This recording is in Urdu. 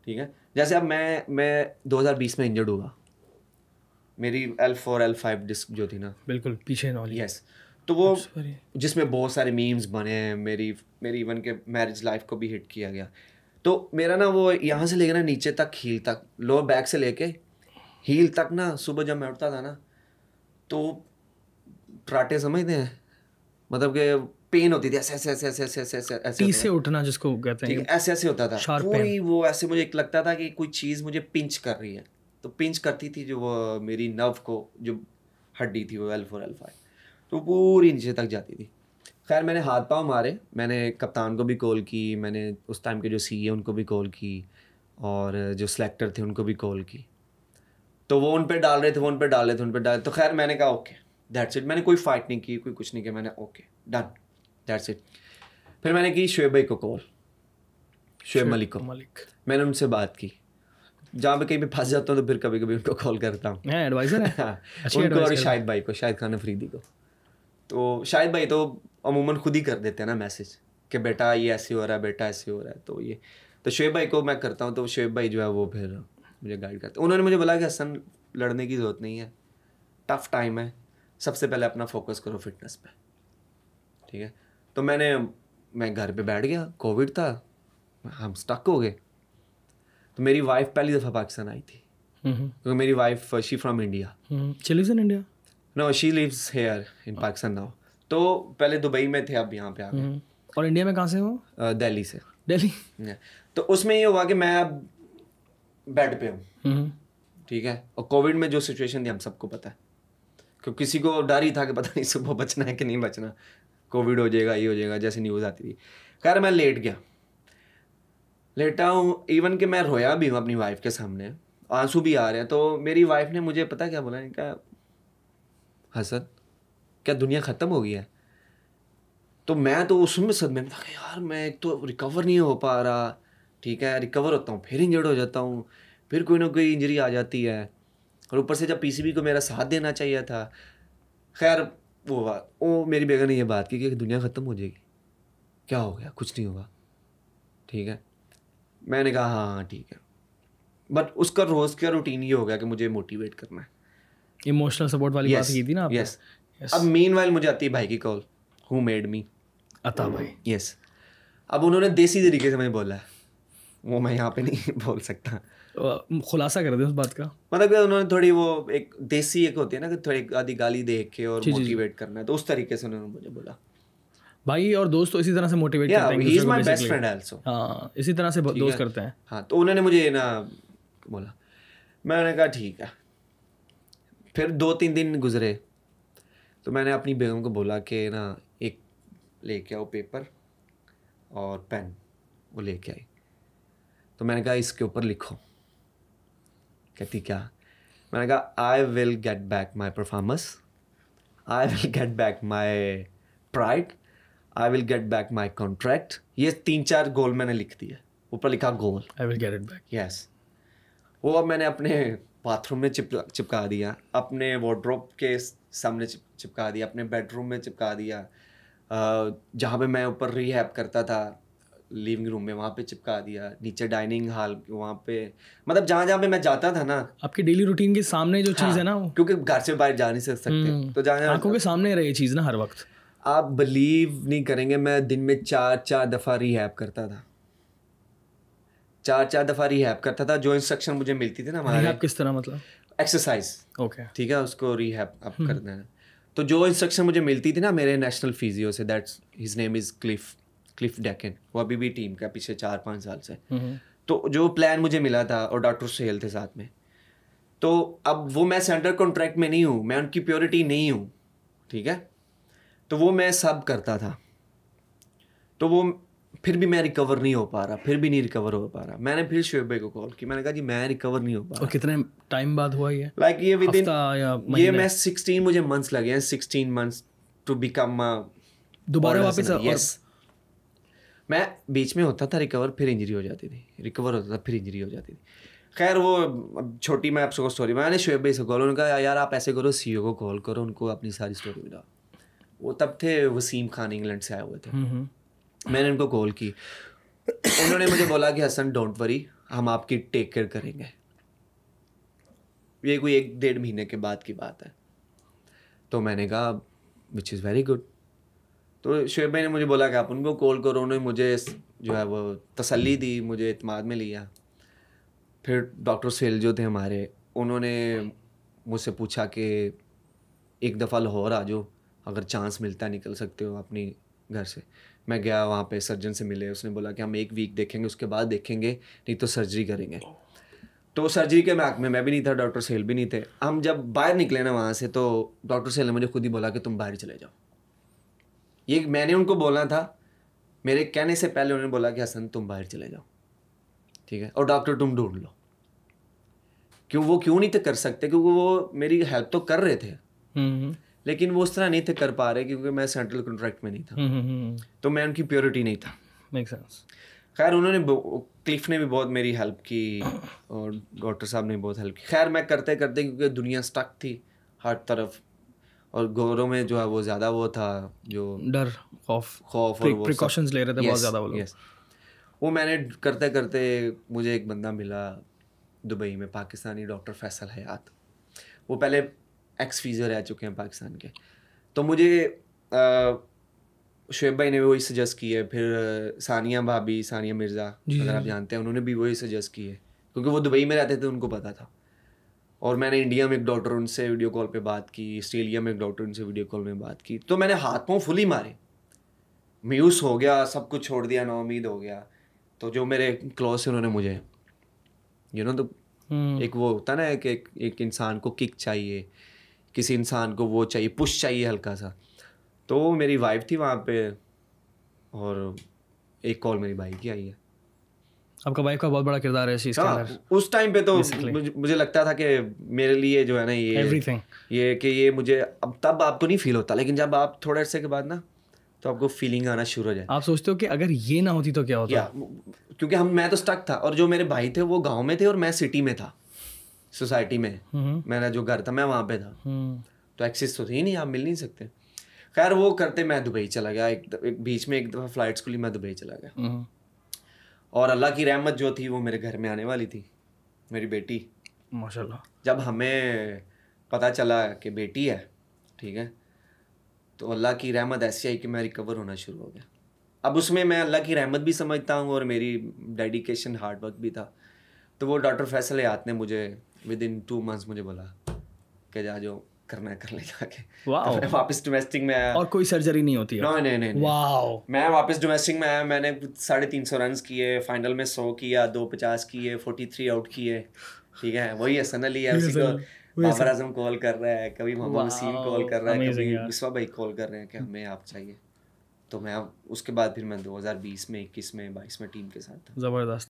ٹھیک ہے. جیسے اب میں 2020 میں انجرڈ ہوا, میری L4 L5 ڈسک جو تھی نا, بالکل پیچھے نہ یس, تو وہ جس میں بہت سارے میمز بنے ہیں, میری ایون کہ میرج لائف کو بھی ہٹ کیا گیا. تو میرا نا وہ یہاں سے لے کے نا نیچے تک, ہیل تک, لوور بیک سے لے کے ہیل تک نا, صبح جب میں اٹھتا تھا نا تو ٹراٹے سمجھتے ہیں, مطلب کہ پین ہوتی تھی, ایسے ایسے ایسے ایسے ایسے ایسے ایسے سے اٹھنا جس کو کہتے ہیں, ایسے ایسے ہوتا تھا پوری وہ, ایسے مجھے لگتا تھا کہ کوئی چیز مجھے پنچ کر رہی ہے. تو پنچ کرتی تھی جو وہ میری نرو کو, جو ہڈی تھی وہ L4 L5, تو پوری نیچے تک جاتی تھی. خیر میں نے ہاتھ پاؤں مارے, میں نے کپتان کو بھی کال کی, میں نے اس ٹائم کے جو سی اے ان کو بھی کال کی, اور جو سلیکٹر تھے ان کو بھی کال کی. تو وہ ان پہ ڈال رہے تھے, تو خیر میں نے کہا اوکے دیٹس اٹ. میں نے کوئی فائٹ نہیں کی, کوئی کچھ نہیں کیا, میں نے اوکے ڈن دیٹس اٹ. پھر میں نے کی شعیب بھائی کو کال, شعیب ملک کو. میں نے ان سے بات کی, جہاں پہ کہیں پہ پھنس جاتا ہوں تو پھر کبھی کبھی ان کو کال کرتا ہوں, ایڈوائزر ہے ان کو, اور شاہد بھائی کو, شاہد خان افریدی کو. تو شاہد بھائی تو عموماً خود ہی کر دیتے ہیں نا میسج کہ بیٹا یہ ایسے ہو رہا ہے, بیٹا ایسے ہو رہا ہے. تو یہ تو شعیب بھائی کو میں کرتا ہوں, تو شعیب بھائی جو ہے وہ پھر مجھے گائیڈ کرتے ہیں. انہوں نے مجھے بولا کہ حسن لڑنے کی ضرورت نہیں ہے, ٹف ٹائم ہے, سب سے پہلے اپنا فوکس کرو فٹنس پہ, ٹھیک ہے. تو میں گھر پہ بیٹھ گیا, کووڈ تھا, ہم اسٹک ہو گئے. تو میری وائف پہلی دفعہ پاکستان آئی تھی, کیونکہ میری wife she from India. She lives in India? No, she lives here in Pakistan now. تو پہلے دبئی میں تھے, اب یہاں پہ آ گئے. اور انڈیا میں کہاں سے ہو؟ دہلی سے. دہلی. تو اس میں یہ ہوا کہ میں اب بیڈ پہ ہوں, ٹھیک ہے. اور کووڈ میں جو سچویشن تھی ہم سب کو پتہ ہے, کیونکہ کسی کو ڈر ہی تھا کہ پتہ نہیں صبح بچنا ہے کہ نہیں بچنا, کووڈ ہو جائے گا, یہ ہو جائے گا, جیسے نیوز آتی تھی. خیر میں لیٹا ہوں, ایون کہ میں رویا بھی ہوں اپنی وائف کے سامنے, آنسو بھی آ رہے ہیں. تو میری وائف نے مجھے پتہ کیا بولا, کیا حسن کیا دنیا ختم ہو گئی ہے؟ تو میں تو اس میں صدمے میں تھا کہ یار میں ایک تو ریکور نہیں ہو پا رہا, ٹھیک ہے, ریکور ہوتا ہوں پھر انجرڈ ہو جاتا ہوں, پھر کوئی نہ کوئی انجری آ جاتی ہے, اور اوپر سے جب پی سی بی کو میرا ساتھ دینا چاہیے تھا. خیر وہ میری بیگم نے یہ بات کی کہ دنیا ختم ہو جائے گی, کیا ہو گیا, کچھ نہیں ہوگا, ٹھیک ہے. میں نے کہا ہاں ٹھیک ہے, بٹ اس کا روز کا روٹین یہ ہو گیا کہ مجھے موٹیویٹ کرنا ہے. ایموشنل سپورٹ والی بات کی تھی نا آپ نے. یس. اب مین وائل مجھے آتی ہے بھائی کی کال, ہو میڈ می, عطا بھائی. یس. اب انہوں نے دیسی طریقے سے مجھے بولا ہے, وہ میں یہاں پہ نہیں بول سکتا. خلاصہ کر دیں اس بات کا. مطلب کہ انہوں نے تھوڑی وہ ایک دیسی ایک ہوتی ہے نا کہ تھوڑی آدھی گالی دیکھ کے اور موٹیویٹ کرنا ہے, تو اس طریقے سے انہوں نے مجھے بولا. بھائی اور دوست تو اسی طرح سے موٹیویٹ کرتے ہیں, ہی از مائی بیسٹ فرینڈ آلسو. ہاں اسی طرح سے دوست کرتے ہیں. ہاں تو انہوں نے مجھے نا بولا, میں نے کہا ٹھیک ہے. پھر 2-3 دن گزرے تو میں نے اپنی بیگم کو بولا کہ نا ایک لے کے آؤ پیپر اور پین, وہ لے کے آئی. تو میں نے کہا اس کے اوپر لکھو. کہتی کیا؟ میں نے کہا I will get back my performance, I will get back my pride, I will get back my contract. یہ 3-4 گول میں نے لکھ دیے, اوپر لکھا goal, I will get it back. Yes. وہ اب میں نے اپنے باتھ روم میں چپکا دیا, اپنے وارڈروب کے سامنے چپکا دیا, اپنے بیڈ روم میں چپکا دیا, جہاں پہ میں اوپر ریہیب کرتا تھا لیونگ روم میں وہاں پہ چپکا دیا, نیچے ڈائننگ ہال وہاں پہ, مطلب جہاں جہاں پہ میں جاتا تھا نا. آپ کی ڈیلی روٹین کے سامنے جو چیز ہے نا, کیونکہ گھر سے باہر جا نہیں سکتے, تو جہاں آنکھوں کے سامنے رہے چیز نا ہر وقت. آپ بلیو نہیں کریں گے, میں دن میں 4 دفعہ ریہیب کرتا تھا, 4 دفعہ ریہیب کرتا تھا. جو انسٹرکشن مجھے ملتی تھی نا ہمارے, کس طرح مطلب ایکسرسائز, اوکے ٹھیک ہے, اس کو ریہیب اب کرنا ہے. تو جو انسٹرکشن مجھے ملتی تھی نا میرے نیشنل فیزیو سے, دیٹس ہز نیم از کلف ڈیکن, وہ ابھی بھی ٹیم کا پیچھے 4-5 سال سے. تو جو پلان مجھے ملا تھا, اور ڈاکٹر سہیل تھے ساتھ میں, تو اب وہ میں سینٹر کانٹریکٹ میں نہیں ہوں, میں ان کی پیورٹی نہیں ہوں, ٹھیک ہے. تو وہ میں سب کرتا تھا, تو وہ پھر بھی میں ریکور نہیں ہو پا رہا, میں نے پھر شعیب بھائی کو کال کی, میں نے کہا جی میں ریکور نہیں ہو پا رہا. اور کتنے ٹائم بعد ہوا یہ؟ لائک یہ میں 16 مجھے منتھس لگے ہیں, 16 months ٹو بیکم دوبارہ واپس. یس. میں بیچ میں ہوتا تھا ریکور, پھر انجری ہو جاتی تھی, ریکور ہوتا تھا پھر انجری ہو جاتی تھی. خیر وہ چھوٹی میں آپ کو اسٹوری, میں نے شعیب بھائی سے کال, انہوں نے کہا یار آپ ایسے کرو, سی او کو کال کرو, ان کو اپنی ساری اسٹوری بتاؤ. وہ تب تھے وسیم خان, انگلینڈ سے آئے ہوئے تھے. میں نے ان کو کال کی, انہوں نے مجھے بولا کہ حسن ڈونٹ وری, ہم آپ کی ٹیک کیئر کریں گے. یہ کوئی 1-1.5 مہینے کے بعد کی بات ہے. تو میں نے کہا وچ از ویری گڈ. تو شعیب بھائی نے مجھے بولا کہ آپ ان کو کال کرو. انہوں نے مجھے جو ہے وہ تسلی دی, مجھے اعتماد میں لیا. پھر ڈاکٹر سہیل جو تھے ہمارے, انہوں نے مجھ سے پوچھا کہ ایک دفعہ لاہور آ جاؤ, اگر چانس ملتا ہے نکل سکتے ہو اپنی گھر سے. میں گیا وہاں پہ, سرجن سے ملے. اس نے بولا کہ ہم 1 ویک دیکھیں گے, اس کے بعد دیکھیں گے, نہیں تو سرجری کریں گے. تو سرجری کے محکمے میں بھی نہیں تھا, ڈاکٹر سہیل بھی نہیں تھے. ہم جب باہر نکلے نا وہاں سے, تو ڈاکٹر سہیل نے مجھے خود ہی بولا کہ تم باہر چلے جاؤ. یہ میں نے ان کو بولنا تھا, میرے کہنے سے پہلے انہوں نے بولا کہ حسن تم باہر چلے جاؤ, ٹھیک ہے, اور ڈاکٹر تم ڈھونڈ لو. وہ کیوں نہیں تھے کر سکتے, کیونکہ وہ میری ہیلپ تو کر رہے تھے, لیکن وہ اس طرح نہیں تھے کر پا رہے, کیونکہ میں سینٹرل کنٹریکٹ میں نہیں تھا, تو میں ان کی پیورٹی نہیں تھا. خیر انہوں نے, کلف نے بھی بہت میری ہیلپ کی, اور ڈاکٹر صاحب نے بہت ہیلپ کی. خیر میں کرتے کرتے, کیونکہ دنیا سٹک تھی ہر طرف, اور گوروں میں جو ہے وہ زیادہ وہ تھا, جو ڈر, خوف اور وہ پریکاشنز لے رہے تھے بہت زیادہ وہ لوگ. وہ میں نے کرتے کرتے, مجھے ایک بندہ ملا دبئی میں, پاکستانی, ڈاکٹر فیصل حیات. وہ پہلے ایکس فیزر رہ چکے ہیں پاکستان کے. تو مجھے شعیب بھائی نے بھی وہی سجیسٹ کی ہے. پھر ثانیہ بھابی, ثانیہ مرزا اگر آپ جانتے ہیں, انہوں نے بھی وہی سجیسٹ کی ہے, کیونکہ وہ دبئی میں رہتے تھے, ان کو پتہ تھا. اور میں نے انڈیا میں ایک ڈاکٹر ان سے ویڈیو کال پہ بات کی, آسٹریلیا میں ایک ڈاکٹر ان سے ویڈیو کال میں بات کی. تو میں نے ہاتھ پاؤں فلی مارے, میوس ہو گیا, سب کچھ چھوڑ دیا, نا امید ہو گیا. تو جو میرے کلوز سے, انہوں نے مجھے تو ایک وہ ہوتا نا کہ ایک انسان کو کک چاہیے, کسی انسان کو وہ چاہیے, پش چاہیے ہلکا سا. تو میری وائف تھی وہاں پہ, اور ایک کال میری بھائی کی آئی ہے. آپ کا وائف کا بہت بڑا کردار ہے اس چیز کے اندر. اس ٹائم پہ تو مجھے لگتا تھا کہ میرے لیے جو ہے نا یہ کہ یہ مجھے, اب تب آپ کو نہیں فیل ہوتا, لیکن جب آپ تھوڑے عرصے کے بعد نا, تو آپ کو فیلنگ آنا شروع ہو جائے. آپ سوچتے ہو کہ اگر یہ نہ ہوتی تو کیا ہوتا, کیونکہ میں تو اسٹک تھا, اور جو میرے بھائی تھے وہ گاؤں میں تھے, اور میں سٹی میں تھا, سوسائٹی میں. میرا جو گھر تھا میں وہاں پہ تھا, تو ایکسیس تو تھی نہیں, آپ مل نہیں سکتے. خیر وہ کرتے میں دبئی چلا گیا. ایک بیچ میں ایک دفعہ فلائٹس کے لیے میں دبئی چلا گیا, اور اللہ کی رحمت جو تھی وہ میرے گھر میں آنے والی تھی, میری بیٹی ماشاء اللہ. جب ہمیں پتہ چلا کہ بیٹی ہے, ٹھیک ہے, تو اللہ کی رحمت ایسی آئی کہ میں ریکور ہونا شروع ہو گیا. اب اس میں اللہ کی رحمت بھی سمجھتا ہوں, اور میری ڈیڈیکیشن, ہارڈ ورک بھی تھا. تو وہ ڈاکٹر فیصل حیات نے مجھے ودن 2 months مجھے بولا کہ جا جو کرنا ہے کر لے جا کے. واپس ڈومیسٹک میں آیا. اور کوئی سرجری نہیں ہوتی ہے؟ نہیں. واو. میں واپس ڈومیسٹک میں آیا, میں نے 350 رنز کیے, فائنل میں 100 کیا, 250 کیے, 43 آؤٹ کیے, ٹھک ہے. وہی حسن علی ہے, اسی کو بابر اعظم کال کر رہا ہے, کبھی محمد وسیم کال کر رہا ہے, کبھی مصباح بھائی کال کر رہے ہیں کہ ہمیں آپ چاہیے. تو میں اس کے بعد پھر میں 2020 میں 21 میں 22 میں ٹیم کے ساتھ تھا. زبردست.